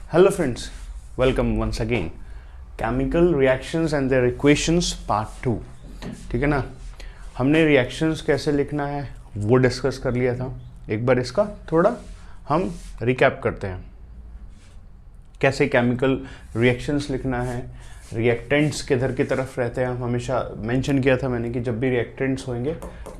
Hello friends, welcome once again. Chemical reactions and their equations part 2। ठीक है ना। हमने रिएक्शंस कैसे लिखना है वो डिस्कस कर लिया था। एक बार इसका थोड़ा हम रिकैप करते हैं। कैसे केमिकल रिएक्शंस लिखना है, रिएक्टेंट्स किधर की तरफ रहते हैं। हम हमेशा मेंशन किया था मैंने कि जब भी रिएक्टेंट्स होंगे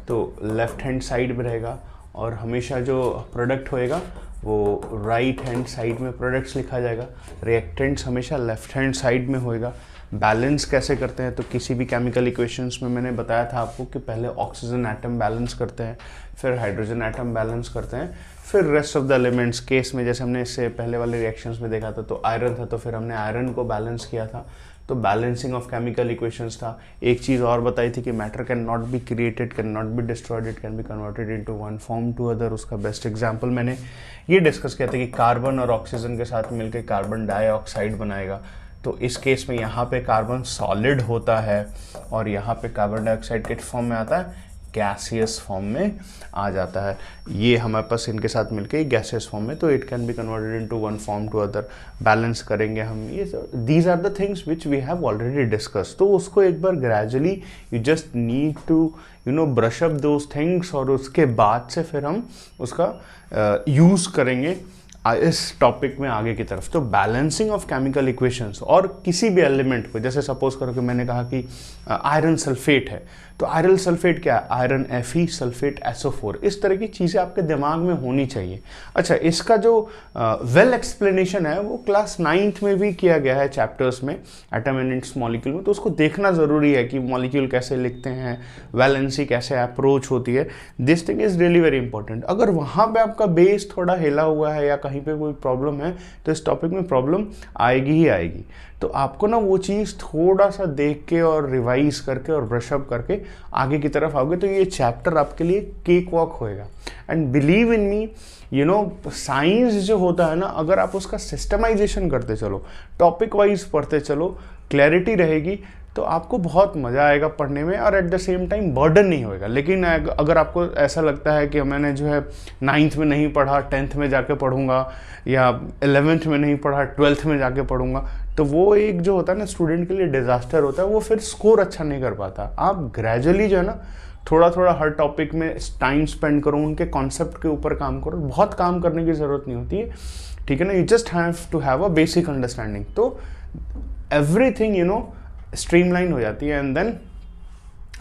तो लेफ्ट हैंड साइड में रहेगा और हमेशा जो प्रोडक्ट होएगा वो राइट हैंड साइड में प्रोडक्ट्स लिखा जाएगा। रिएक्टेंट्स हमेशा लेफ्ट हैंड साइड में होएगा। बैलेंस कैसे करते हैं तो किसी भी केमिकल इक्वेशंस में मैंने बताया था आपको कि पहले ऑक्सीजन एटम बैलेंस करते हैं, फिर हाइड्रोजन एटम बैलेंस करते हैं, फिर rest of the elements. Case में जैसे हमने इससे पहले वाले रिएक्शंस में देखा था तो आयरन था तो फिर हमने आयरन को बैलेंस किया था, तो बैलेंसिंग ऑफ केमिकल इक्वेशंस था। एक चीज़ और बताई थी कि matter can not be created, can not be destroyed, it can be converted into one form to other. उसका बेस्ट एग्जांपल मैंने ये डिस्कस किया था कि कार्बन और ऑक्सीजन के साथ मिलकर कार्बन डाइऑक्साइड बनाएगा। तो इस केस में यहाँ पे कार्बन सॉलिड होता है और यहाँ पे कार्बन डाइऑक्साइड किस फॉर्म में आता है, गैसियस फॉर्म में आ जाता है। ये हमारे पास इनके साथ मिलके गैसियस फॉर्म में, तो it can be converted into one form to other. Balance करेंगे हम ये, these are the things which we have already discuss. तो उसको एक बार gradually you just need to brush up those things और उसके बाद से फिर हम उसका यूज़ करेंगे इस टॉपिक में आगे की तरफ। तो बैलेंसिंग ऑफ केमिकल इक्वेशंस और किसी भी एलिमेंट को, जैसे सपोज करो कि मैंने कहा कि आयरन सल्फेट है, तो आयरन सल्फेट क्या है, आयरन Fe सल्फेट SO4। इस तरह की चीज़ें आपके दिमाग में होनी चाहिए। अच्छा, इसका जो वेल एक्सप्लेनेशन है वो क्लास 9th में भी किया गया है चैप्टर्स में, एटम एंड इट्स मॉलिक्यूल में। तो उसको देखना ज़रूरी है कि मॉलिक्यूल कैसे लिखते हैं, वैलेंसी कैसे अप्रोच होती है। This thing is really very important. अगर वहाँ पे आपका बेस थोड़ा हिला हुआ है या कहीं पे कोई प्रॉब्लम है तो इस टॉपिक में प्रॉब्लम आएगी ही आएगी। तो आपको ना वो चीज़ थोड़ा सा देख के और रिवाइज करके और ब्रशअप करके आगे की तरफ आओगे तो ये चैप्टर आपके लिए केक वॉक होएगा। And believe in me, science जो होता है ना, अगर आप उसका सिस्टमाइजेशन करते चलो, टॉपिक वाइज पढ़ते चलो, क्लैरिटी रहेगी तो आपको बहुत मज़ा आएगा पढ़ने में और at the same time burden नहीं होएगा। लेकिन अगर आपको ऐसा लगता है कि मैंने जो है 9th में नहीं पढ़ा, 10th में जाके पढ़ूंगा, या 11th में नहीं पढ़ा 12th में जाके पढ़ूंगा, तो वो एक जो होता है ना स्टूडेंट के लिए डिज़ास्टर होता है। वो फिर स्कोर अच्छा नहीं कर पाता। आप ग्रेजुअली जो है ना थोड़ा थोड़ा हर टॉपिक में टाइम स्पेंड करो, उनके कॉन्सेप्ट के ऊपर काम करो। बहुत काम करने की ज़रूरत नहीं होती है, ठीक है ना। You just have to have a basic understanding, तो एवरीथिंग स्ट्रीमलाइन हो जाती है एंड देन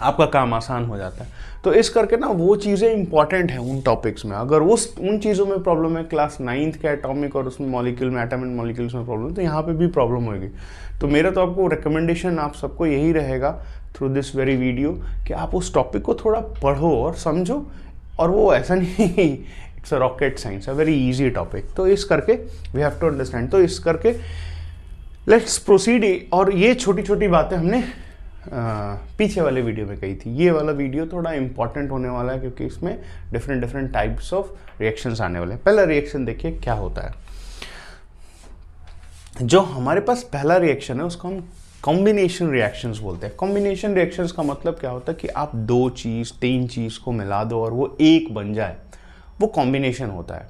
आपका काम आसान हो जाता है। तो इस करके ना वो चीज़ें इंपॉर्टेंट हैं उन टॉपिक्स में। अगर उन चीज़ों में प्रॉब्लम है, क्लास 9th के एटॉमिक और उसमें मॉलिक्यूल में, एटम एंड मॉलिक्यूल्स में प्रॉब्लम, तो यहाँ पे भी प्रॉब्लम होगी। तो मेरा तो आपको रिकमेंडेशन आप सबको यही रहेगा थ्रू दिस वेरी वीडियो कि आप उस टॉपिक को थोड़ा पढ़ो और समझो। और वो ऐसा नहीं, it's a rocket science, a very easy topic. तो इस करके वी हैव टू अंडरस्टैंड। तो इस करके लेट्स प्रोसीड। और ये छोटी छोटी बातें हमने पीछे वाले वीडियो में कही थी। ये वाला वीडियो थोड़ा इंपॉर्टेंट होने वाला है क्योंकि इसमें डिफरेंट टाइप्स ऑफ रिएक्शंस आने वाले हैं। पहला रिएक्शन देखिए क्या होता है। जो हमारे पास पहला रिएक्शन है उसको हम कॉम्बिनेशन रिएक्शंस बोलते हैं। कॉम्बिनेशन रिएक्शंस का मतलब क्या होता है कि आप 2 चीज़ 3 चीज़ को मिला दो और वो एक बन जाए, वो कॉम्बिनेशन होता है,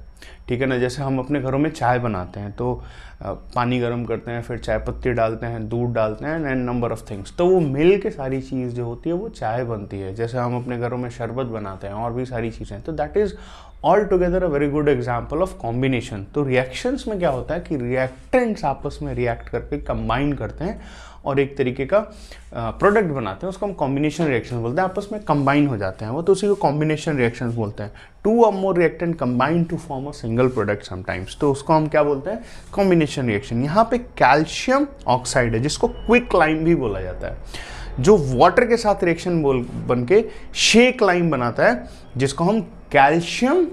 ठीक है ना। जैसे हम अपने घरों में चाय बनाते हैं तो पानी गर्म करते हैं, फिर चाय पत्ती डालते हैं, दूध डालते हैं एंड नंबर ऑफ थिंग्स, तो वो मिल के सारी चीज़ जो होती है वो चाय बनती है। जैसे हम अपने घरों में शरबत बनाते हैं और भी सारी चीज़ें, तो that is all together a very good example of combination. तो रिएक्शंस में क्या होता है कि रिएक्टेंट्स आपस में रिएक्ट करके कंबाइन करते हैं और एक तरीके का प्रोडक्ट बनाते हैं, उसको हम कॉम्बिनेशन रिएक्शन बोलते हैं। आपस में कंबाइन हो जाते हैं वो, तो उसी को कॉम्बिनेशन रिएक्शंस बोलते हैं। 2 or more reactant combine to form a single product sometimes, तो उसको हम क्या बोलते हैं, कॉम्बिनेशन रिएक्शन। यहाँ पे कैल्शियम ऑक्साइड है जिसको क्विक लाइम भी बोला जाता है, जो वाटर के साथ रिएक्शन बन के शेक लाइम बनाता है, जिसको हम कैल्शियम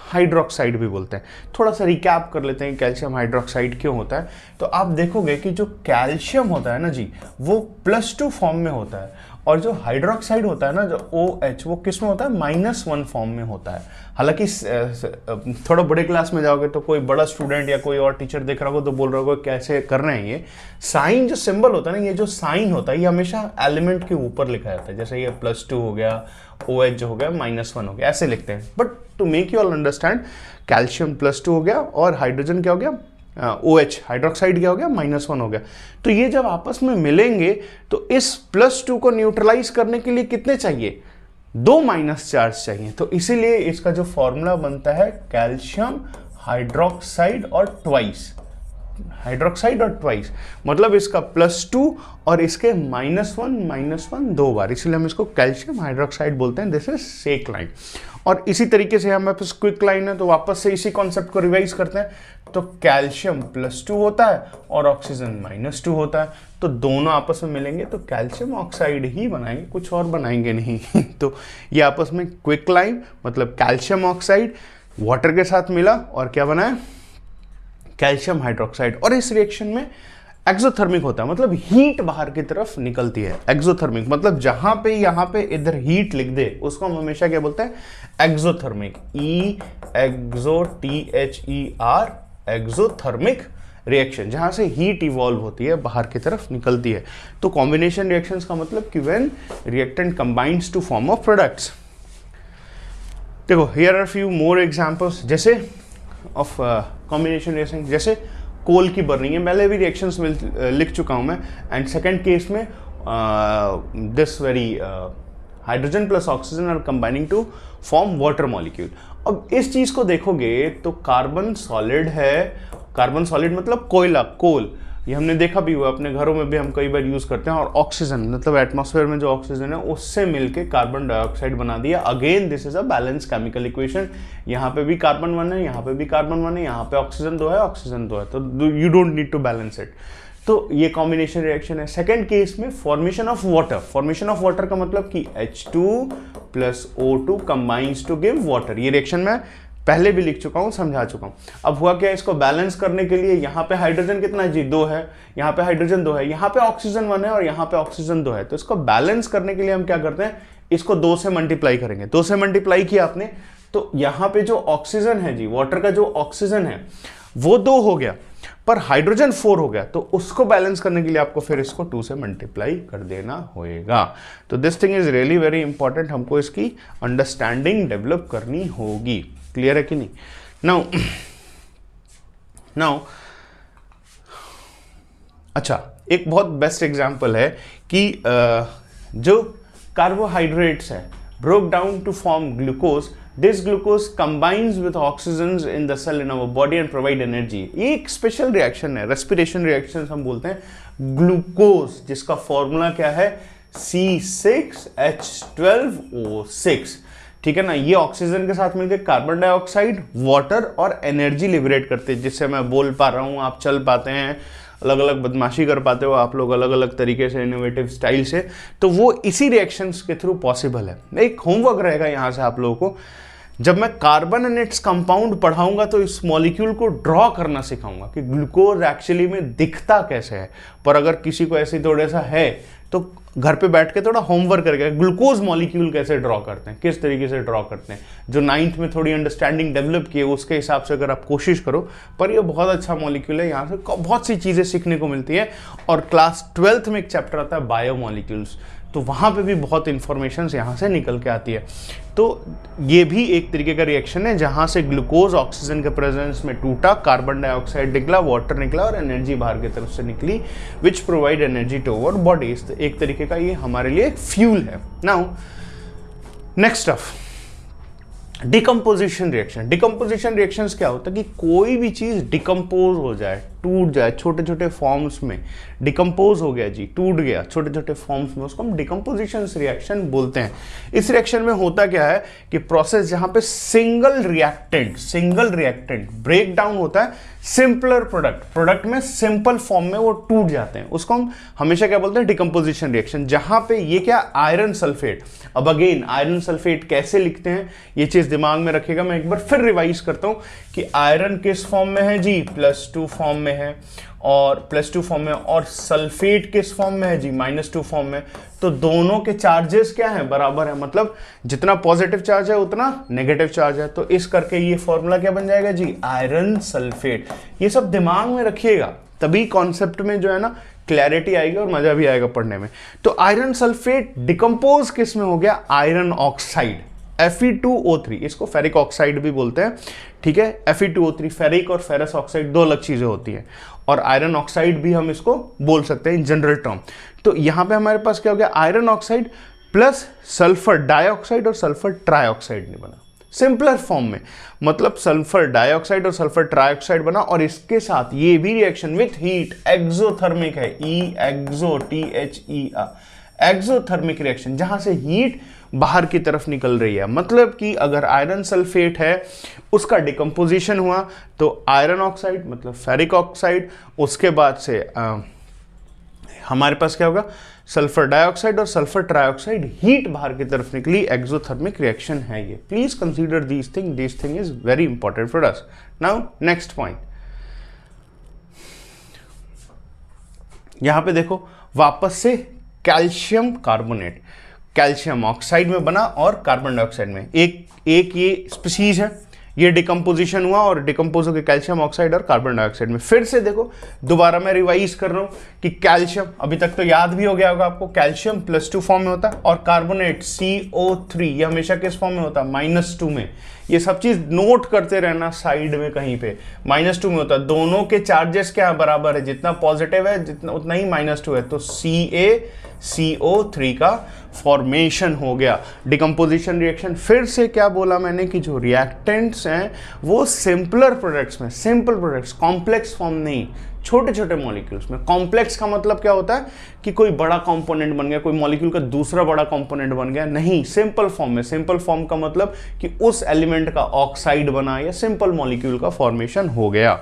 हाइड्रोक्साइड भी बोलते हैं। थोड़ा सा रिकैप कर लेते हैं कैल्शियम हाइड्रोक्साइड क्यों होता है। तो आप देखोगे कि जो कैल्शियम होता है ना जी, वो +2 फॉर्म में होता है, और जो हाइड्रोक्साइड होता है ना, जो OH, वो किस में होता है, -1 फॉर्म में होता है। हालांकि थोड़ा बड़े क्लास में जाओगे तो कोई बड़ा स्टूडेंट या कोई और टीचर देख रहा होगा तो बोल रहा होगा कैसे कर रहे हैं ये। साइन जो सिंबल होता है ना, ये जो साइन होता है ये हमेशा एलिमेंट के ऊपर लिखा जाता है। जैसे ये +2 हो गया, OH जो हो गया -1 हो गया, ऐसे लिखते हैं। But to make you all understand, calcium +2 हो गया और हाइड्रोजन क्या हो गया, OH हाइड्रोक्साइड क्या हो गया, -1 हो गया। तो ये जब आपस में मिलेंगे तो इस +2 को न्यूट्रलाइज करने के लिए कितने चाहिए, 2 माइनस चार्ज चाहिए। तो इसीलिए इसका जो फॉर्मूला बनता है कैल्शियम हाइड्रोक्साइड और ट्वाइस, हाइड्रोक्साइड और ट्वाइस, मतलब इसका +2 और इसके -1 2 बार, इसलिए हम इसको कैल्शियम हाइड्रोक्साइड बोलते हैं। This is slaked lime. और इसी तरीके से हमारे पास क्विक लाइन है, तो वापस से इसी कॉन्सेप्ट को रिवाइज करते हैं। तो कैल्शियम +2 होता है और ऑक्सीजन -2 होता है, तो दोनों आपस में मिलेंगे तो कैल्शियम ऑक्साइड ही बनाएंगे, कुछ और बनाएंगे नहीं। तो ये आपस में क्विक लाइन, मतलब कैल्शियम ऑक्साइड वाटर के साथ मिला और क्या बना है, कैल्शियम हाइड्रोक्साइड। और इस रिएक्शन में एक्सोथर्मिक होता है, मतलब हीट बाहर की तरफ निकलती है। एक्सोथर्मिक मतलब जहां पे यहां पे इधर हीट लिख दे उसको हम हमेशा क्या बोलते हैं, एक्सोथर्मिक, EXOTHER, एक्सोथर्मिक रिएक्शन, जहां से हीट इवॉल्व होती है, बाहर की तरफ निकलती है। तो कॉम्बिनेशन रिएक्शंस का मतलब कि when reactant combines to form of products. देखो here are few more examples जैसे ऑफ कॉम्बिनेशन रिएक्शन, जैसे कोल की बर्निंग है, पहले भी रिएक्शंस में लिख चुका हूं मैं। एंड सेकंड केस में this very hydrogen plus oxygen are combining to form water molecule. अब इस चीज को देखोगे तो कार्बन सॉलिड है, कार्बन सॉलिड मतलब कोयला, कोल, ये हमने देखा भी हुआ, अपने घरों में भी हम कई बार यूज करते हैं। और ऑक्सीजन मतलब एटमॉस्फेयर में जो ऑक्सीजन है उससे मिलके कार्बन डाइऑक्साइड बना दिया। Again this is a balance chemical equation, यहाँ पे भी कार्बन 1 है, यहाँ पे भी कार्बन 1 है, यहाँ पे ऑक्सीजन 2 है, ऑक्सीजन 2 है, तो you don't need to balance it. तो ये कॉम्बिनेशन रिएक्शन है। सेकेंड केस में formation of water, formation of water का मतलब कि H2 + O2 combines to give water. ये रिएक्शन में पहले भी लिख चुका हूं, समझा चुका हूं। अब हुआ क्या, इसको बैलेंस करने के लिए यहाँ पे हाइड्रोजन कितना है जी, 2 है, यहाँ पे हाइड्रोजन 2 है, यहाँ पे ऑक्सीजन 1 है और यहाँ पे ऑक्सीजन 2 है। तो इसको बैलेंस करने के लिए हम क्या करते हैं, इसको 2 से मल्टीप्लाई करेंगे। 2 से मल्टीप्लाई किया आपने तो यहाँ पे जो ऑक्सीजन है जी, वाटर का जो ऑक्सीजन है वो 2 हो गया, पर हाइड्रोजन 4 हो गया। तो उसको बैलेंस करने के लिए आपको फिर इसको 2 से मल्टीप्लाई कर देना होएगा। तो this thing is really very important, हमको इसकी अंडरस्टैंडिंग डेवलप करनी होगी। क्लियर है कि नहीं? नाउ अच्छा, एक बहुत बेस्ट एग्जांपल है कि जो कार्बोहाइड्रेट्स है broke down to form glucose. This glucose combines with oxygens in the cell in our body and provide energy. ये एक स्पेशल रिएक्शन है, रेस्पिरेशन रिएक्शन हम बोलते हैं, ग्लूकोज, जिसका फॉर्मूला क्या है, C6H12O6। ठीक है ना, ये ऑक्सीजन के साथ मिलकर कार्बन डाइऑक्साइड, वाटर और एनर्जी लिबरेट करते हैं, जिससे मैं बोल पा रहा हूं, आप चल पाते हैं, अलग अलग बदमाशी कर पाते हो आप लोग अलग अलग तरीके से, इनोवेटिव स्टाइल से। तो वो इसी रिएक्शंस के थ्रू पॉसिबल है। एक होमवर्क रहेगा यहाँ से आप लोगों को, जब मैं कार्बन एंड इट्स कंपाउंड पढ़ाऊंगा तो इस मॉलिक्यूल को ड्रॉ करना सिखाऊंगा कि ग्लूकोज एक्चुअली में दिखता कैसे है। पर अगर किसी को ऐसे थोड़ा सा है तो घर पे बैठ के थोड़ा होमवर्क करके ग्लूकोज मॉलिक्यूल कैसे ड्रॉ करते हैं, किस तरीके से ड्रॉ करते हैं, जो 9th में थोड़ी अंडरस्टैंडिंग डेवलप की है उसके हिसाब से अगर आप कोशिश करो। पर ये बहुत अच्छा मॉलिक्यूल है, यहाँ से बहुत सी चीज़ें सीखने को मिलती है। और क्लास 12th में एक चैप्टर आता है बायोमॉलिक्यूल्स, तो वहाँ पे भी बहुत इंफॉर्मेशन यहाँ से निकल के आती है। तो ये भी एक तरीके का रिएक्शन है जहाँ से ग्लूकोज ऑक्सीजन के प्रेजेंस में टूटा, कार्बन डाइऑक्साइड निकला, वाटर निकला और एनर्जी बाहर की तरफ से निकली, which provide energy to our body. एक तरीके का ये हमारे लिए फ्यूल है। Now next of decomposition reaction. Decomposition reactions क्या होता है कि कोई भी चीज़ डिकम्पोज हो जाए, टूट जाए, छोटे छोटे फॉर्म्स में डिकम्पोज हो गया जी, टूट गया छोटे छोटे फॉर्म्स में, उसको हम डिकम्पोजिशन रिएक्शन बोलते हैं। इस रिएक्शन में होता क्या है कि प्रोसेस जहां पे सिंगल रिएक्टेंट ब्रेक डाउन होता है, सिंपलर प्रोडक्ट में सिंपल फॉर्म में वो टूट जाते हैं, उसको हम हमेशा क्या बोलते हैं, डिकम्पोजिशन रिएक्शन। जहां पे ये क्या, आयरन सल्फेट। अब अगेन आयरन सल्फेट कैसे लिखते हैं ये चीज दिमाग में रखेगा। मैं एक बार फिर रिवाइज करता हूं कि आयरन किस फॉर्म में है जी, +2 फॉर्म में है, और +2 फॉर्म में, और सल्फेट किस फॉर्म में है जी, -2 फॉर्म में। तो दोनों के चार्जेस क्या हैं, बराबर है, मतलब जितना पॉजिटिव चार्ज है उतना नेगेटिव चार्ज है। तो इस करके ये फॉर्मूला क्या बन जाएगा जी, आयरन सल्फेट। ये सब दिमाग में रखिएगा, तभी कॉन्सेप्ट में जो है ना क्लैरिटी आएगी और मजा भी आएगा पढ़ने में। तो आयरन सल्फेट डिकम्पोज किस में हो गया, आयरन ऑक्साइड। Fe2O3, इसको फेरिक ऑक्साइड भी बोलते हैं, ठीक है। Fe2O3 फेरिक और फेरस ऑक्साइड दो अलग चीजें होती हैं, और आयरन ऑक्साइड भी हम इसको बोल सकते हैं इन जनरल टर्म। तो यहां पे हमारे पास क्या हो गया, iron oxide plus sulphur dioxide और सल्फर ट्राइऑक्साइड नहीं बना, सिंपलर फॉर्म में, मतलब सल्फर डाइऑक्साइड और सल्फर ट्राइऑक्साइड बना, और इसके साथ ये भी रिएक्शन विथ हीट एक्सोथर्मिक है, एक्सोथर्मिक रिएक्शन, जहां से हीट बाहर की तरफ निकल रही है। मतलब कि अगर आयरन सल्फेट है, उसका डिकम्पोजिशन हुआ तो आयरन ऑक्साइड मतलब फेरिक ऑक्साइड, उसके बाद से हमारे पास क्या होगा, सल्फर डाइऑक्साइड और सल्फर ट्राइऑक्साइड, हीट बाहर की तरफ निकली, एक्सोथर्मिक रिएक्शन है ये। Please consider this thing is very important for us. Now next point, यहां पे देखो वापस से कैल्शियम कार्बोनेट, कैल्शियम ऑक्साइड में बना और कार्बन डाइऑक्साइड में, एक ये स्पीशीज है, ये डिकम्पोजिशन हुआ और डिकम्पोज हो गया कैल्शियम ऑक्साइड और कार्बन डाइऑक्साइड में। फिर से देखो, दोबारा मैं रिवाइज कर रहा हूं कि कैल्शियम, अभी तक तो याद भी हो गया होगा आपको, कैल्शियम +2 फॉर्म में होता है, और कार्बोनेट CO3 ये हमेशा किस फॉर्म में होता है, -2 में। ये सब चीज नोट करते रहना साइड में कहीं पे, -2 में होता है। दोनों के चार्जेस क्या बराबर है, जितना पॉजिटिव है जितना उतना ही -2 है, तो CaCO3 का फॉर्मेशन हो गया, डिकम्पोजिशन रिएक्शन। फिर से क्या बोला मैंने कि जो रिएक्टेंट्स हैं वो सिंपलर प्रोडक्ट्स में, सिंपल प्रोडक्ट्स, कॉम्प्लेक्स फॉर्म नहीं, छोटे छोटे मॉलिक्यूल्स में। कॉम्प्लेक्स का मतलब क्या होता है कि कोई बड़ा कंपोनेंट बन गया, कोई मॉलिक्यूल का दूसरा बड़ा कंपोनेंट बन गया, नहीं, सिंपल फॉर्म में। सिंपल फॉर्म का मतलब कि उस एलिमेंट का ऑक्साइड बना या सिंपल मॉलिक्यूल का फॉर्मेशन हो गया।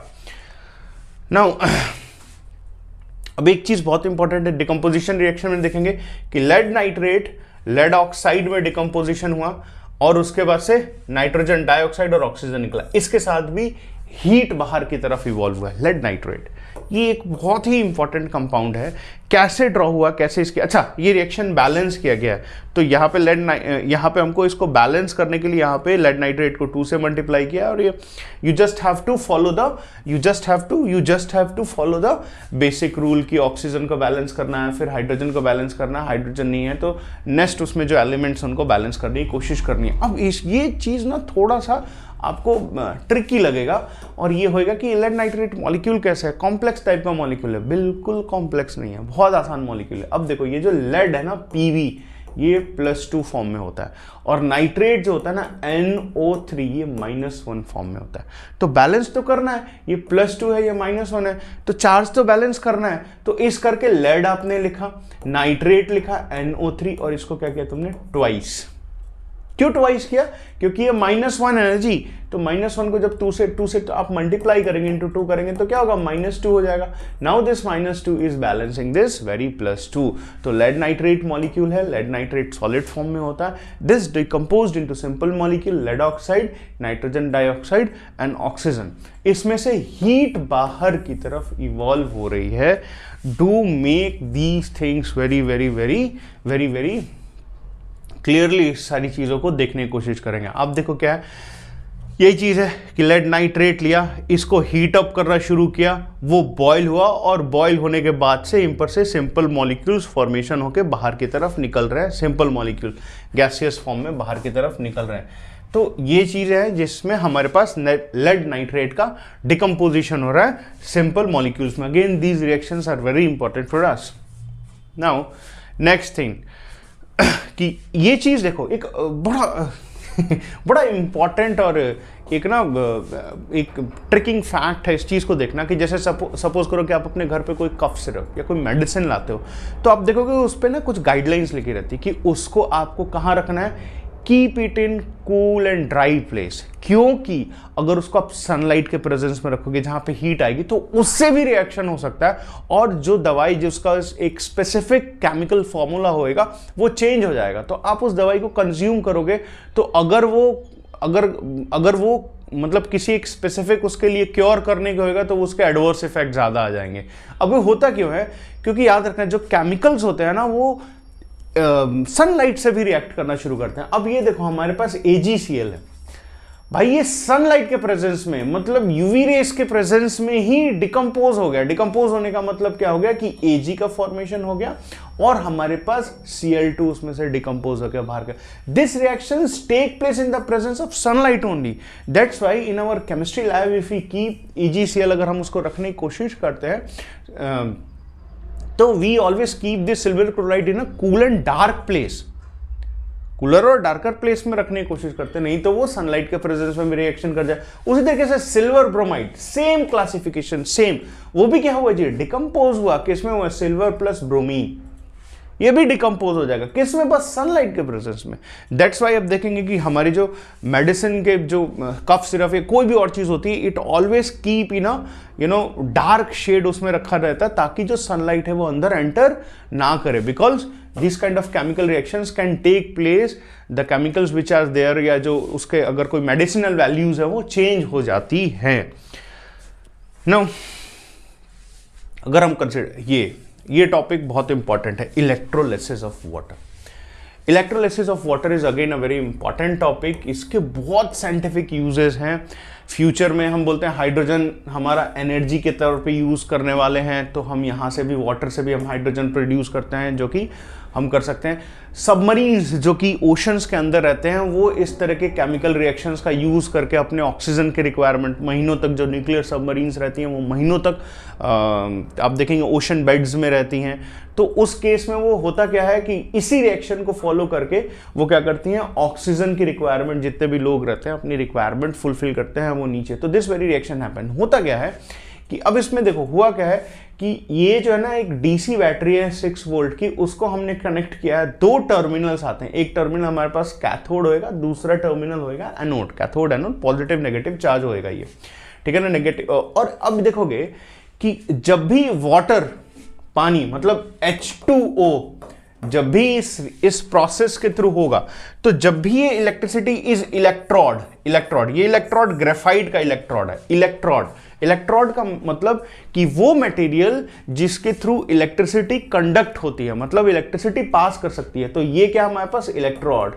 नाउ अब एक चीज बहुत इंपॉर्टेंट है, डिकम्पोजिशन रिएक्शन में देखेंगे कि लेड नाइट्रेट, लेड ऑक्साइड में डिकम्पोजिशन हुआ और उसके बाद से नाइट्रोजन डाइऑक्साइड और ऑक्सीजन निकला, इसके साथ भी हीट बाहर की तरफ इवॉल्व हुआ है, लेड नाइट्रेट। ये एक बहुत ही इंपॉर्टेंट कंपाउंड है। कैसे ड्रॉ हुआ, कैसे इसकी, अच्छा ये रिएक्शन बैलेंस किया गया है, तो यहाँ पे यहाँ पे हमको इसको बैलेंस करने के लिए यहाँ पे लेड नाइट्रेट को 2 से मल्टीप्लाई किया, और ये you just have to follow the basic rule की ऑक्सीजन को बैलेंस करना है, फिर हाइड्रोजन को बैलेंस करना है, हाइड्रोजन नहीं है तो नेक्स्ट उसमें जो एलिमेंट्स उनको बैलेंस करने की कोशिश करनी है। अब ये चीज़ ना थोड़ा सा आपको ट्रिकी लगेगा, और ये होएगा कि लेड नाइट्रेट मॉलिक्यूल कैसा है, कॉम्प्लेक्स टाइप का मॉलिक्यूल है, बिल्कुल कॉम्प्लेक्स नहीं है, बहुत आसान मॉलिक्यूल है। अब देखो ये जो लेड है ना Pv, ये +2 फॉर्म में होता है, और नाइट्रेट जो होता है ना NO3, ये -1 फॉर्म में होता है। तो बैलेंस तो करना है, ये +2 है, ये -1 है, तो चार्ज तो बैलेंस करना है। तो इस करके लेड आपने लिखा, नाइट्रेट लिखा NO3, और इसको क्या किया तुमने, ट्वाइस। क्यों ट्वाइस किया, क्योंकि ये -1 एनर्जी, तो -1 को जब 2 से तो आप मल्टीप्लाई करेंगे, इंटू 2 करेंगे तो क्या होगा, -2 हो जाएगा। Now this -2 is balancing this very +2। तो लेड नाइट्रेट मॉलिक्यूल है, लेड नाइट्रेट सॉलिड फॉर्म में होता है, this decomposed into simple molecule lead oxide, nitrogen dioxide and oxygen. इसमें से हीट बाहर की तरफ इवॉल्व हो रही है। Do make these things very very very very very clearly, सारी चीज़ों को देखने की कोशिश करेंगे। अब देखो क्या है, यही चीज़ है कि लेड नाइट्रेट लिया, इसको हीट अप करना शुरू किया, वो बॉयल हुआ, और बॉयल होने के बाद से इन से सिंपल मॉलिक्यूल्स फॉर्मेशन होकर बाहर की तरफ निकल रहे हैं, सिंपल मॉलिक्यूल गैसियस फॉर्म में बाहर की तरफ निकल रहे हैं। तो ये चीज़ है जिसमें हमारे पास लेड नाइट्रेट का डिकम्पोजिशन हो रहा है सिंपल मॉलिक्यूल्स में। Again these reactions are very important for us. Now next thing कि ये चीज़ देखो, एक बड़ा इंपॉर्टेंट और एक ना एक ट्रिकिंग फैक्ट है इस चीज़ को देखना, कि जैसे सपोज करो कि आप अपने घर पे कोई कफ सिरप या कोई मेडिसिन लाते हो, तो आप देखोगे उस पर ना कुछ गाइडलाइंस लिखी रहती है कि उसको आपको कहाँ रखना है, keep it in cool and dry place. क्योंकि अगर उसको आप सनलाइट के प्रेजेंस में रखोगे जहां पे हीट आएगी तो उससे भी रिएक्शन हो सकता है, और जो दवाई जिसका एक स्पेसिफिक केमिकल फॉर्मूला होएगा वो चेंज हो जाएगा। तो आप उस दवाई को कंज्यूम करोगे तो अगर वो मतलब किसी एक स्पेसिफिक उसके लिए क्योर करने के होगा तो उसके एडवर्स इफेक्ट ज़्यादा आ जाएंगे। अब वो होता क्यों है, क्योंकि याद रखना जो केमिकल्स होते हैं ना वो सनलाइट से भी रिएक्ट करना शुरू करते हैं। अब ये देखो हमारे पास AgCl है, भाई ये सनलाइट के प्रेजेंस में, मतलब यूवी रेस के प्रेजेंस में ही डिकम्पोज हो गया। डिकम्पोज होने का मतलब क्या हो गया कि Ag का फॉर्मेशन हो गया और हमारे पास Cl2 उसमें से डिकम्पोज हो गया बाहर का। This reactions take place in the presence of sunlight only. That's why in our chemistry lab if we keep EgCl, अगर हम उसको रखने की कोशिश करते हैं तो we always keep this silver chloride in a cool and dark place. Cooler और डार्कर प्लेस में रखने की कोशिश करते, नहीं तो वो सनलाइट के प्रेजेंस में भी रिएक्शन कर जाए। उसी तरीके से silver bromide, same classification, same, वो भी क्या हुआ जी, डिकम्पोज हुआ। किसमें हुआ, सिल्वर प्लस ब्रोमीन, ये भी डिकम्पोज हो जाएगा किसमें, बस सनलाइट के प्रेजेंस में। दैट्स वाई अब देखेंगे कि हमारी जो मेडिसिन के जो कफ सिरप या कोई भी और चीज होती है, it always keep in dark shade उसमें रखा रहता है, ताकि जो सनलाइट है वो अंदर एंटर ना करे। Because this kind of chemical reactions can take place, the chemicals which are there, या जो उसके अगर कोई मेडिसिनल वैल्यूज है वो चेंज हो जाती हैं। नाउ अगर हम कंसिडर ये टॉपिक बहुत इंपॉर्टेंट है, electrolysis of water. Electrolysis of water is again a very important topic. इसके बहुत साइंटिफिक यूजेस हैं। फ्यूचर में हम बोलते हैं हाइड्रोजन हमारा एनर्जी के तौर पे यूज़ करने वाले हैं, तो हम यहाँ से भी, वाटर से भी हम हाइड्रोजन प्रोड्यूस करते हैं, जो कि हम कर सकते हैं। सबमरीन्स जो कि ओशंस के अंदर रहते हैं, वो इस तरह के केमिकल रिएक्शंस का यूज़ करके अपने ऑक्सीजन के रिक्वायरमेंट, महीनों तक जो न्यूक्लियर सबमरीन्स रहती हैं वो महीनों तक आप देखेंगे ओशन बेड्स में रहती हैं। तो उस केस में वो होता क्या है कि इसी रिएक्शन को फॉलो करके वो क्या करती हैं, ऑक्सीजन की रिक्वायरमेंट, जितने भी लोग रहते हैं अपनी रिक्वायरमेंट फुलफिल करते हैं वो नीचे। तो दिस वेरी रिएक्शन हैपन। होता क्या है कि अब इसमें देखो हुआ क्या है कि ये जो है ना एक डीसी बैटरी है 6 वोल्ट की, उसको हमने कनेक्ट किया है। 2 टर्मिनल्स आते हैं, एक टर्मिनल हमारे पास कैथोड होएगा, दूसरा टर्मिनल होएगा anode. Cathode anode, positive negative charge होएगा ये, ठीक है ना, नेगेटिव। और अब देखोगे कि जब भी वाटर, पानी मतलब H2O, जब भी इस प्रोसेस के थ्रू होगा, तो जब भी ये इलेक्ट्रिसिटी इज इलेक्ट्रोड, ये इलेक्ट्रोड ग्रेफाइट का इलेक्ट्रोड है। इलेक्ट्रोड का मतलब कि वो मटेरियल जिसके थ्रू इलेक्ट्रिसिटी कंडक्ट होती है, मतलब इलेक्ट्रिसिटी पास कर सकती है। तो ये क्या हमारे पास, इलेक्ट्रोड।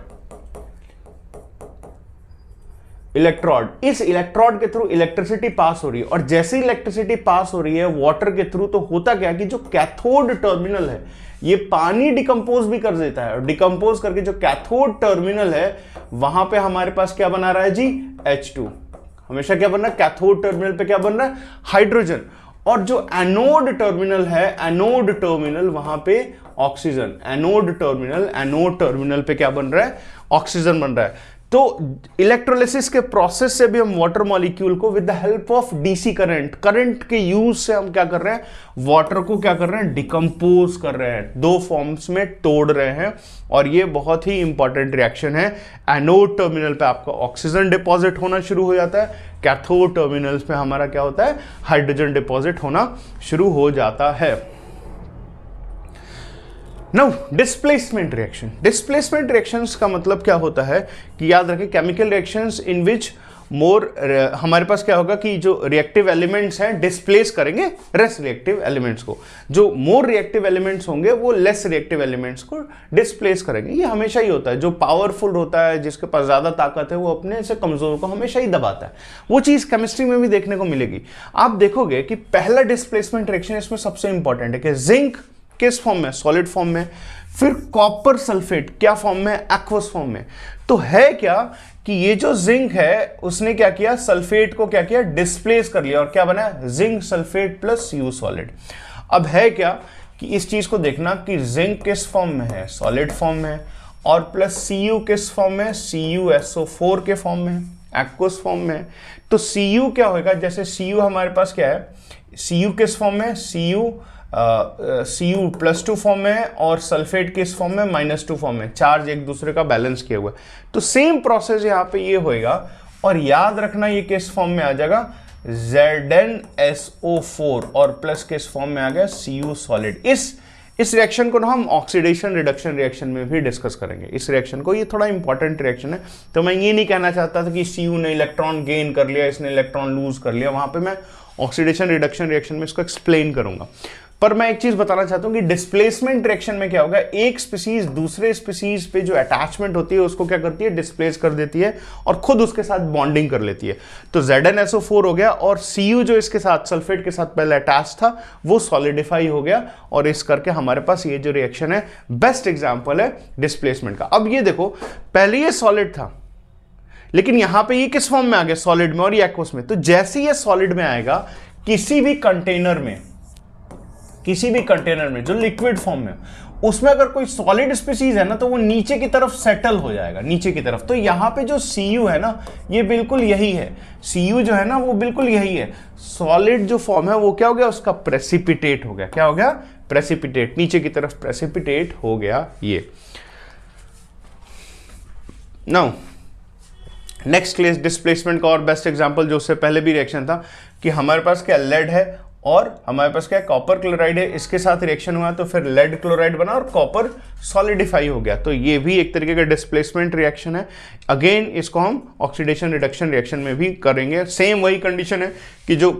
इस इलेक्ट्रोड के थ्रू इलेक्ट्रिसिटी पास हो रही है, और जैसे इलेक्ट्रिसिटी पास हो रही है वाटर के थ्रू, तो होता क्या कि जो कैथोड टर्मिनल है, ये पानी डिकम्पोज भी कर देता है, और डिकम्पोज करके जो कैथोड टर्मिनल है वहां पे हमारे पास क्या बना रहा है जी, H2। हमेशा क्या बन रहा है, कैथोड टर्मिनल पे क्या बन रहा है, हाइड्रोजन। और जो एनोड टर्मिनल है, एनोड टर्मिनल वहां पे ऑक्सीजन। एनोड टर्मिनल पे क्या बन रहा है, ऑक्सीजन बन रहा है। तो इलेक्ट्रोलिसिस के प्रोसेस से भी हम वाटर मॉलिक्यूल को with the help of DC current के यूज से हम क्या कर रहे हैं, वाटर को क्या कर रहे हैं, डिकम्पोज कर रहे हैं, 2 फॉर्म्स में तोड़ रहे हैं। और ये बहुत ही इंपॉर्टेंट रिएक्शन है। एनोड टर्मिनल पे आपका ऑक्सीजन डिपॉजिट होना शुरू हो जाता है, कैथोड टर्मिनल्स पे हमारा क्या होता है, हाइड्रोजन डिपॉजिट होना शुरू हो जाता है। नाउ डिस्प्लेसमेंट रिएक्शंस का मतलब क्या होता है कि याद रखें, केमिकल रिएक्शंस इन विच हमारे पास क्या होगा कि जो रिएक्टिव एलिमेंट्स हैं डिस्प्लेस करेंगे लेस रिएक्टिव एलिमेंट्स को। जो मोर रिएक्टिव एलिमेंट्स होंगे वो लेस रिएक्टिव एलिमेंट्स को डिस्प्लेस करेंगे। ये हमेशा ही होता है। जो पावरफुल होता है, जिसके पास ज्यादा ताकत है, वो अपने से कमजोर को हमेशा ही दबाता है। वो चीज केमिस्ट्री में भी देखने को मिलेगी। आप देखोगे कि पहला डिस्प्लेसमेंट रिएक्शन इसमें सबसे इंपॉर्टेंट है कि जिंक किस फॉर्म में, सॉलिड फॉर्म में, फिर कॉपर सल्फेट क्या फॉर्म में, एक्वस फॉर्म में। तो है क्या कि ये जो जिंक है उसने क्या किया, सल्फेट को क्या किया, डिस्प्लेस कर लिया, और क्या बना, zinc sulphate plus you solid. अब है क्या कि इस चीज को देखना कि जिंक किस फॉर्म में है, सॉलिड फॉर्म में, और प्लस Cu किस फॉर्म में, CuSO4 के फॉर्म में, एक्वस फॉर्म में। तो Cu क्या होगा, जैसे Cu हमारे पास क्या है, Cu किस फॉर्म में, Cu+2 फॉर्म में है, और सल्फेट किस फॉर्म में, -2 फॉर्म में। चार्ज एक दूसरे का बैलेंस किया हुआ है। तो सेम प्रोसेस यहाँ पे ये होएगा, और याद रखना ये किस फॉर्म में आ जाएगा, ZnSO4, और प्लस किस फॉर्म में आ गया, Cu सॉलिड। इस रिएक्शन को ना हम ऑक्सीडेशन रिडक्शन रिएक्शन में भी डिस्कस करेंगे। इस रिएक्शन को, ये थोड़ा इंपॉर्टेंट रिएक्शन है। तो मैं ये नहीं कहना चाहता था कि Cu ने इलेक्ट्रॉन गेन कर लिया, इसने इलेक्ट्रॉन लूज कर लिया, वहां पे मैं ऑक्सीडेशन रिडक्शन रिएक्शन में इसको एक्सप्लेन करूंगा। पर मैं एक चीज बताना चाहता हूं कि डिस्प्लेसमेंट रिएक्शन में क्या होगा, एक स्पीसीज दूसरे स्पीसीज पे जो अटैचमेंट होती है उसको क्या करती है, डिस्प्लेस कर देती है और खुद उसके साथ बॉन्डिंग कर लेती है। तो ZnSO4 हो गया और Cu जो इसके साथ सल्फेट के साथ पहले अटैच था वो सॉलिडिफाई हो गया और इस करके हमारे पास ये जो रिएक्शन है बेस्ट एग्जांपल है डिस्प्लेसमेंट का। अब ये देखो, पहले ये सॉलिड था लेकिन यहां पे ये किस फॉर्म में आ गया, सॉलिड में और ये एक्वस में। तो जैसे ये सॉलिड में आएगा किसी भी कंटेनर में जो लिक्विड फॉर्म में, उसमें अगर कोई सॉलिड स्पीसीज है ना तो वो नीचे की तरफ सेटल हो जाएगा, नीचे की तरफ। तो यहां पे जो Cu है ना ये बिल्कुल यही है, Cu जो है ना वो बिल्कुल यही है। सॉलिड जो फॉर्म है वो क्या हो गया, उसका प्रेसिपिटेट हो गया। क्या हो गया, प्रेसिपिटेट, नीचे की तरफ प्रेसिपिटेट हो गया ये। नाउ नेक्स्ट केस डिस्प्लेसमेंट का और बेस्ट एग्जांपल जो उससे पहले भी रिएक्शन था कि हमारे पास क्या लेड है और हमारे पास क्या कॉपर क्लोराइड है, इसके साथ रिएक्शन हुआ तो फिर लेड क्लोराइड बना और कॉपर सॉलिडिफाई हो गया। तो ये भी एक तरीके का डिस्प्लेसमेंट रिएक्शन है। अगेन इसको हम ऑक्सीडेशन रिडक्शन रिएक्शन में भी करेंगे। सेम वही कंडीशन है कि जो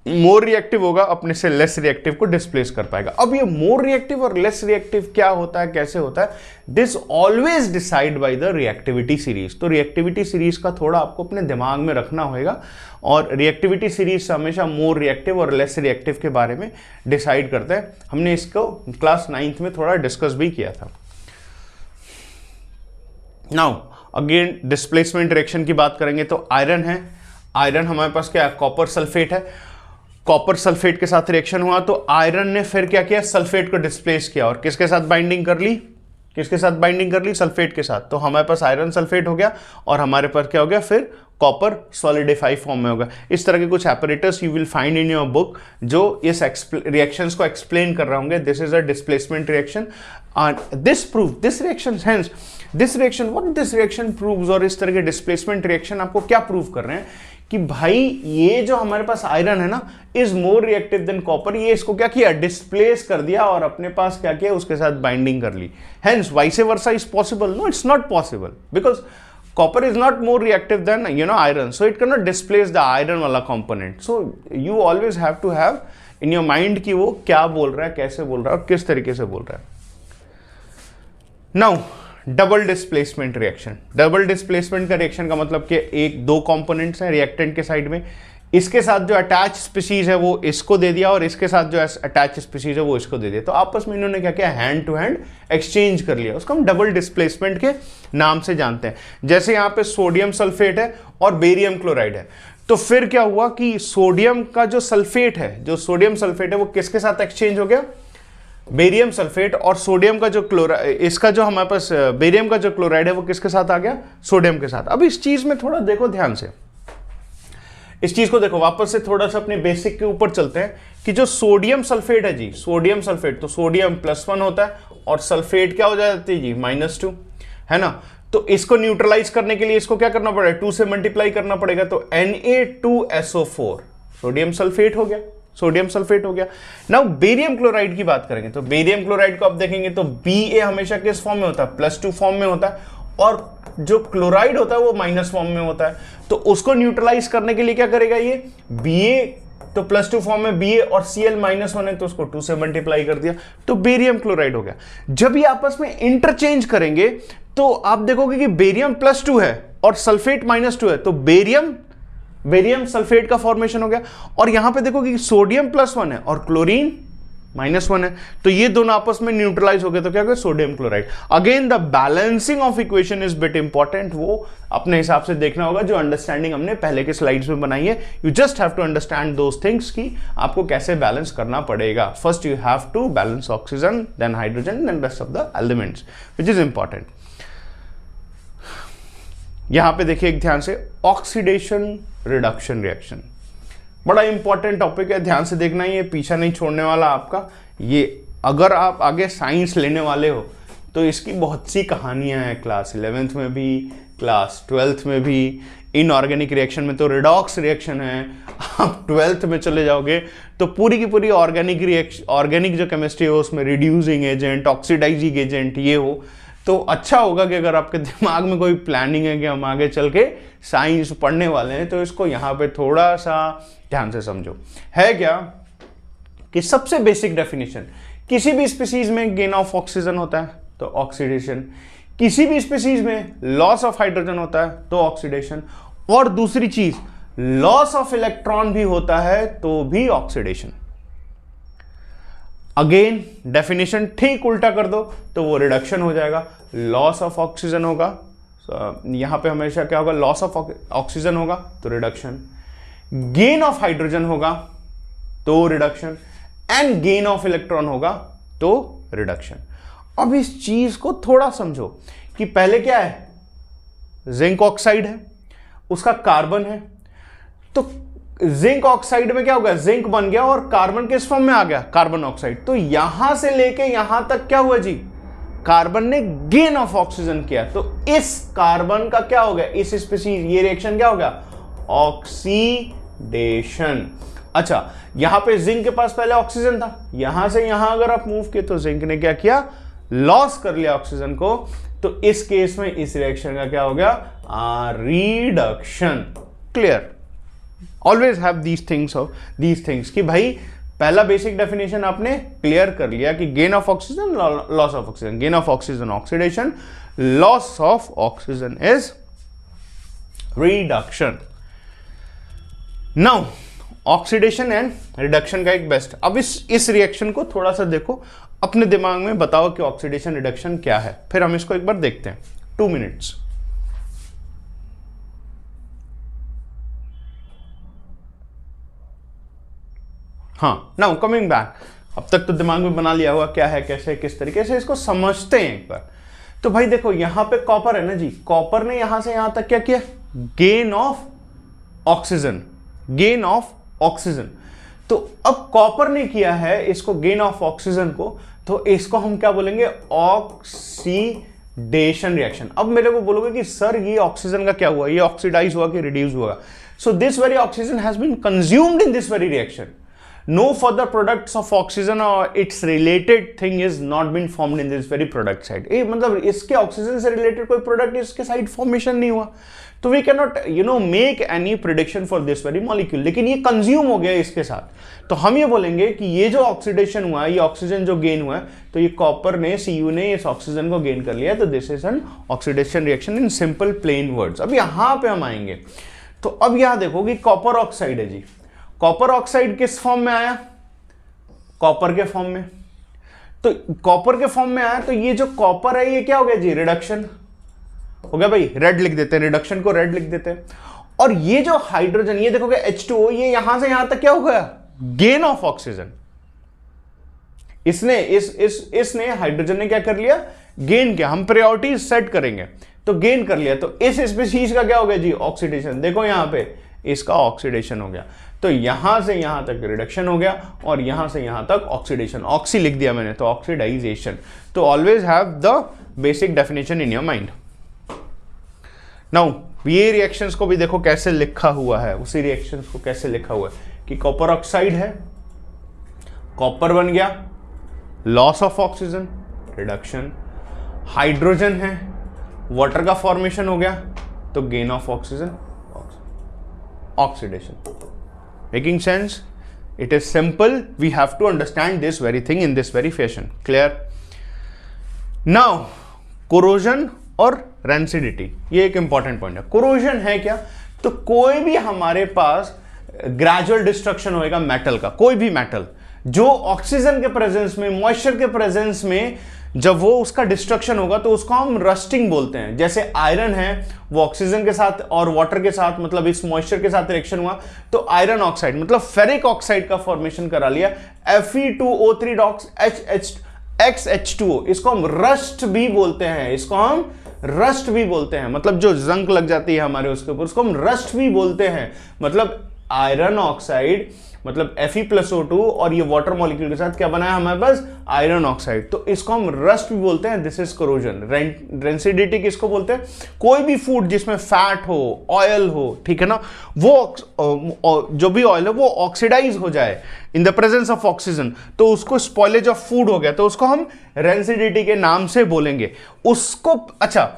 मोर रिएक्टिव होगा अपने से लेस रिएक्टिव को डिस्प्लेस कर पाएगा। अब ये मोर रिएक्टिव और लेस रिएक्टिव क्या होता है, कैसे होता है, this always decide by the reactivity series. तो रिएक्टिविटी सीरीज का थोड़ा आपको अपने दिमाग में रखना होगा और रिएक्टिविटी सीरीज हमेशा मोर रिएक्टिव और लेस रिएक्टिव के बारे में डिसाइड करता है। हमने इसको क्लास 9th में थोड़ा डिस्कस भी किया था। नाउ अगेन डिस्प्लेसमेंट रिएक्शन की बात करेंगे तो आयरन है, आयरन हमारे पास क्या है, कॉपर सल्फेट है। कॉपर सल्फेट के साथ रिएक्शन हुआ तो आयरन ने फिर क्या किया, सल्फेट को डिस्प्लेस किया और किसके साथ बाइंडिंग कर ली, किसके साथ बाइंडिंग कर ली, सल्फेट के साथ। तो हमारे पास आयरन सल्फेट हो गया और हमारे पास क्या हो गया, फिर कॉपर सॉलिडिफाई फॉर्म में होगा। इस तरह के कुछ apparatus you will find in your book जो इस रिएक्शंस को एक्सप्लेन कर रहे होंगे। This is a displacement reaction and this prove this reaction, hence this reaction, what this reaction proves. और इस तरह के डिस्प्लेसमेंट रिएक्शन आपको क्या प्रूव कर रहे हैं कि भाई ये जो हमारे पास आयरन है ना is more reactive than copper. ये इसको क्या किया, डिस्प्लेस कर दिया और अपने पास क्या किया, उसके साथ बाइंडिंग कर ली। Hence vice versa is possible, no it's not possible because copper is not more reactive than iron, so it cannot displace the iron वाला component. So you always have to have in your mind कि वो क्या बोल रहा है, कैसे बोल रहा है और किस तरीके से बोल रहा है। Now double displacement reaction. Double displacement का रिएक्शन का मतलब कि एक दो कंपोनेंट्स हैं रिएक्टेंट के साइड में, इसके साथ जो अटैच स्पीसीज है वो इसको दे दिया और इसके साथ जो अटैच स्पीसीज है वो इसको दे दिया। तो आपस में इन्होंने क्या किया, हैंड टू हैंड एक्सचेंज कर लिया। उसको हम डबल डिस्प्लेसमेंट के नाम से जानते हैं। जैसे यहाँ पे सोडियम सल्फेट है और बेरियम क्लोराइड है, तो फिर क्या हुआ कि सोडियम का जो सल्फेट है, जो सोडियम सल्फेट है वो किसके साथ एक्सचेंज हो गया, बेरियम सल्फेट। और सोडियम का जो क्लोराइड, इसका जो हमारे पास बेरियम का जो क्लोराइड है वो किसके साथ आ गया, सोडियम के साथ। अब इस चीज में थोड़ा देखो ध्यान से, इस चीज को देखो, वापस से थोड़ा सा अपने बेसिक के ऊपर चलते हैं कि जो सोडियम सल्फेट है जी, सोडियम सल्फेट, तो सोडियम +1 होता है और सल्फेट क्या हो जाती है जी, -2, है ना। तो इसको न्यूट्रलाइज करने के लिए इसको क्या करना पड़ेगा, 2 से मल्टीप्लाई करना पड़ेगा। तो Na2SO4 सोडियम सल्फेट हो गया, सोडियम सल्फेट हो गया। नाउ बेरियम क्लोराइड की बात करेंगे तो बेरियम क्लोराइड को आप देखेंगे तो Ba हमेशा किस फॉर्म में होता है, +2 फॉर्म में होता है और जो क्लोराइड होता है वो माइनस फॉर्म में होता है। तो उसको न्यूट्रलाइज करने के लिए क्या करेगा ये, Ba तो +2 फॉर्म में Ba और Cl -1 है तो उसको 2 से मल्टीप्लाई कर दिया तो बेरियम क्लोराइड हो गया। जब ये आपस में इंटरचेंज करेंगे तो आप देखोगे कि बेरियम +2 है और सल्फेट -2 है, तो बेरियम सल्फेट का फॉर्मेशन हो गया। और यहां पे देखोगे कि सोडियम +1 है और क्लोरीन -1 है, तो ये दोनों आपस में न्यूट्रलाइज हो गए तो क्या होगा, sodium chloride. Again the balancing of equation is bit important, वो अपने हिसाब से देखना होगा, जो अंडरस्टैंडिंग हमने पहले के स्लाइड्स में बनाई है। You just have to understand those things कि आपको कैसे बैलेंस करना पड़ेगा। First you have to balance oxygen, then hydrogen, then rest of the elements, which is important. यहां पे देखिए एक ध्यान से, ऑक्सीडेशन रिडक्शन रिएक्शन बड़ा इंपॉर्टेंट टॉपिक है, ध्यान से देखना, ये पीछा नहीं छोड़ने वाला आपका। ये अगर आप आगे साइंस लेने वाले हो तो इसकी बहुत सी कहानियां हैं, क्लास 11th में भी, क्लास 12th में भी। इनऑर्गेनिक रिएक्शन में तो रिडॉक्स रिएक्शन है, आप 12th में चले जाओगे तो पूरी की पूरी ऑर्गेनिक रिएक्शन, ऑर्गेनिक जो केमिस्ट्री हो उसमें रिड्यूसिंग एजेंट, ऑक्सीडाइजिंग एजेंट ये हो। तो अच्छा होगा कि अगर आपके दिमाग में कोई प्लानिंग है कि हम आगे चल के साइंस पढ़ने वाले हैं तो इसको यहाँ पे थोड़ा सा ध्यान से समझो। है क्या कि सबसे बेसिक डेफिनेशन, किसी भी स्पीसीज में गेन ऑफ ऑक्सीजन होता है तो ऑक्सीडेशन, किसी भी स्पीसीज में लॉस ऑफ हाइड्रोजन होता है तो ऑक्सीडेशन, और दूसरी चीज लॉस ऑफ इलेक्ट्रॉन भी होता है तो भी ऑक्सीडेशन। अगेन डेफिनेशन ठीक उल्टा कर दो तो वो रिडक्शन हो जाएगा, लॉस ऑफ ऑक्सीजन होगा, यहां पे हमेशा क्या होगा, लॉस ऑफ ऑक्सीजन होगा तो रिडक्शन, गेन ऑफ हाइड्रोजन होगा तो reduction, and gain of electron होगा तो रिडक्शन। अब इस चीज को थोड़ा समझो कि पहले क्या है, जिंक ऑक्साइड है, उसका कार्बन है, तो जिंक ऑक्साइड में क्या हो गया, जिंक बन गया और कार्बन किस फॉर्म में आ गया, कार्बन ऑक्साइड। तो यहां से लेके यहां तक क्या हुआ जी, कार्बन ने गेन ऑफ ऑक्सीजन किया, तो इस कार्बन का क्या हो गया, इस स्पीशीज, ये रिएक्शन क्या हो गया, ऑक्सीडेशन। अच्छा, यहां पे जिंक के पास पहले ऑक्सीजन था, यहां से यहां अगर आप मूव किए तो जिंक ने क्या किया, लॉस कर लिया ऑक्सीजन को, तो इस केस में इस रिएक्शन का क्या हो गया, reduction. Clear? Always have these things कि भाई पहला बेसिक डेफिनेशन आपने क्लियर कर लिया कि gain of oxygen, loss of oxygen, gain of oxygen oxidation, loss of oxygen is reduction. Now oxidation and reduction का एक बेस्ट, अब इस रिएक्शन को थोड़ा सा देखो, अपने दिमाग में बताओ कि ऑक्सीडेशन रिडक्शन क्या है, फिर हम इसको एक बार देखते हैं। 2 मिनट्स। हाँ, नाउ कमिंग बैक, अब तक तो दिमाग में बना लिया हुआ क्या है, कैसे, किस तरीके से, इसको समझते हैं एक बार। तो भाई देखो यहां पे कॉपर है ना जी, कॉपर ने यहां से यहां तक क्या किया, gain of oxygen, gain of oxygen. तो अब कॉपर ने किया है इसको गेन ऑफ ऑक्सीजन को, तो इसको हम क्या बोलेंगे, ऑक्सीडेशन रिएक्शन। अब मेरे को बोलोगे कि सर ये ऑक्सीजन का क्या हुआ, ये ऑक्सीडाइज हुआ कि रिड्यूस हुआ। So this very oxygen has been consumed in this very reaction, no further products of oxygen or its related thing is not been formed in this very product side। मतलब इसके oxygen से related कोई product इसके side formation नहीं हुआ, तो we can not make any prediction for this very molecule, लेकिन ये कंज्यूम हो गया इसके साथ। तो हम ये बोलेंगे कि ये जो ऑक्सीडेशन हुआ है, ये ऑक्सीजन जो गेन हुआ है, तो ये कॉपर ने, Cu ने इस ऑक्सीजन को गेन कर लिया, तो this is an oxidation reaction in simple plain words. अब यहां पे हम आएंगे, तो अब यहां देखो कि कॉपर ऑक्साइड है जी, कॉपर ऑक्साइड किस फॉर्म में आया, कॉपर के फॉर्म में। तो कॉपर के फॉर्म में आया, तो ये जो कॉपर है ये क्या हो गया जी, रिडक्शन हो गया। भाई रेड लिख देते हैं, रिडक्शन को रेड लिख देते हैं। और ये जो हाइड्रोजन, ये देखोगे H2O, ये यहां से यहां तक क्या हो गया, गेन ऑफ ऑक्सीजन। इसने हाइड्रोजन ने क्या कर लिया, गेन किया। हम प्रायोरिटी सेट करेंगे तो गेन कर लिया, तो इस स्पीशीज का क्या हो गया जी, ऑक्सीडेशन। देखो यहां पे इसका ऑक्सीडेशन हो गया, तो यहां से यहां तक रिडक्शन हो गया और यहां से यहां तक ऑक्सीडेशन, ऑक्सी लिख दिया मैंने तो ऑक्सीडाइजेशन। तो always have the basic definition in your mind. Now ये रिएक्शंस को भी देखो कैसे लिखा हुआ है, उसी रिएक्शंस को कैसे लिखा हुआ है कि कॉपर ऑक्साइड है, कॉपर बन गया, loss of oxygen, reduction, hydrogen है, वाटर का फॉर्मेशन हो गया तो gain of oxygen, oxidation. Making sense? It is simple. We have to understand this very thing in this very fashion. Clear? Now, corrosion और rancidity, ये एक important point है। corrosion है क्या, तो कोई भी हमारे पास ग्रेजुअल डिस्ट्रक्शन होएगा मेटल का, कोई भी मेटल जो ऑक्सीजन के प्रेजेंस में, मॉइस्चर के प्रेजेंस में जब वो उसका डिस्ट्रक्शन होगा तो उसको हम रस्टिंग बोलते हैं। जैसे आयरन है, वो ऑक्सीजन के साथ और वाटर के साथ, मतलब इस मॉइस्चर के साथ रिएक्शन हुआ तो आयरन ऑक्साइड मतलब फेरिक ऑक्साइड का फॉर्मेशन करा लिया, Fe2O3 इसको हम रस्ट भी बोलते हैं, इसको हम रस्ट भी बोलते हैं। मतलब जो जंग लग जाती है हमारे उसके ऊपर, उसको हम रस्ट भी बोलते हैं। मतलब आयरन ऑक्साइड मतलब Fe+O2 और ये वाटर मॉलिक्यूल के साथ क्या बना है हमारे पास, आयरन ऑक्साइड, तो इसको हम रस्ट भी बोलते हैं। This is corrosion. रेंसिडिटी किसको बोलते हैं, कोई भी फूड जिसमें फैट हो, ऑयल हो, ठीक है ना, वो जो भी ऑयल है वो ऑक्सीडाइज हो जाए इन द प्रेजेंस ऑफ ऑक्सीजन, तो उसको स्पॉइलेज ऑफ फूड हो गया, तो उसको हम रेंसिडिटी के नाम से बोलेंगे उसको। अच्छा,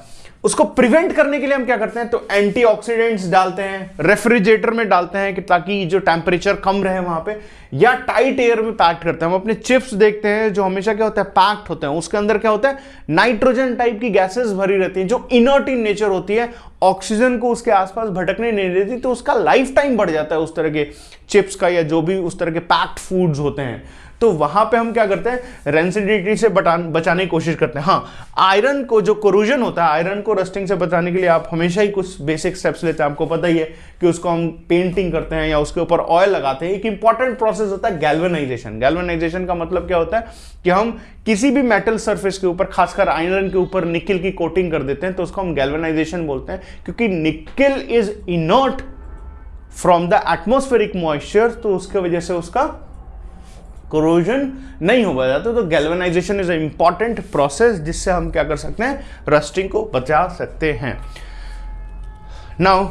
उसको प्रिवेंट करने के लिए हम क्या करते हैं, तो एंटीऑक्सीडेंट्स डालते हैं, रेफ्रिजरेटर में डालते हैं कि ताकि जो टेम्परेचर कम रहे वहां पे, या टाइट एयर में पैक करते हैं। हम अपने चिप्स देखते हैं जो हमेशा क्या होता है, पैक्ड होते हैं, उसके अंदर क्या होता है, नाइट्रोजन टाइप की गैसेस भरी रहती हैं जो इनर्ट इन नेचर होती है, ऑक्सीजन को उसके आसपास भटकने नहीं देती, तो उसका लाइफ टाइम बढ़ जाता है उस तरह के चिप्स का या जो भी उस तरह के पैक्ड फूड्स होते हैं। तो वहां पे हम क्या करते हैं, रेंसिडिटी से बचाने की कोशिश करते हैं। हाँ, आयरन को जो कोरूजन होता है, आयरन को रस्टिंग से बचाने के लिए आप हमेशा ही कुछ बेसिक स्टेप्स लेते हैं। आपको पता ही है कि उसको हम पेंटिंग करते हैं या उसके ऊपर ऑयल लगाते हैं। एक इंपॉर्टेंट प्रोसेस होता है गैल्वेनाइजेशन। गैल्वेनाइजेशन का मतलब क्या होता है कि हम किसी भी मेटल सरफेस के ऊपर, खासकर आयरन के ऊपर निकल की कोटिंग कर देते हैं, तो उसको हम गैल्वेनाइजेशन बोलते हैं। क्योंकि निकल is inert from the atmospheric moisture, तो उसके वजह से उसका कोरोजन नहीं हो जाता। तो galvanisation is a important process जिससे हम क्या कर सकते हैं, रस्टिंग को बचा सकते हैं। Now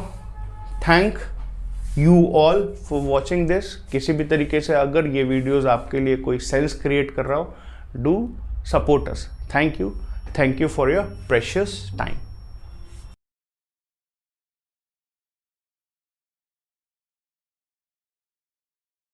thank you all for watching this. किसी भी तरीके से अगर ये वीडियोस आपके लिए कोई सेंस क्रिएट कर रहा हो, do support us. Thank you for your precious time.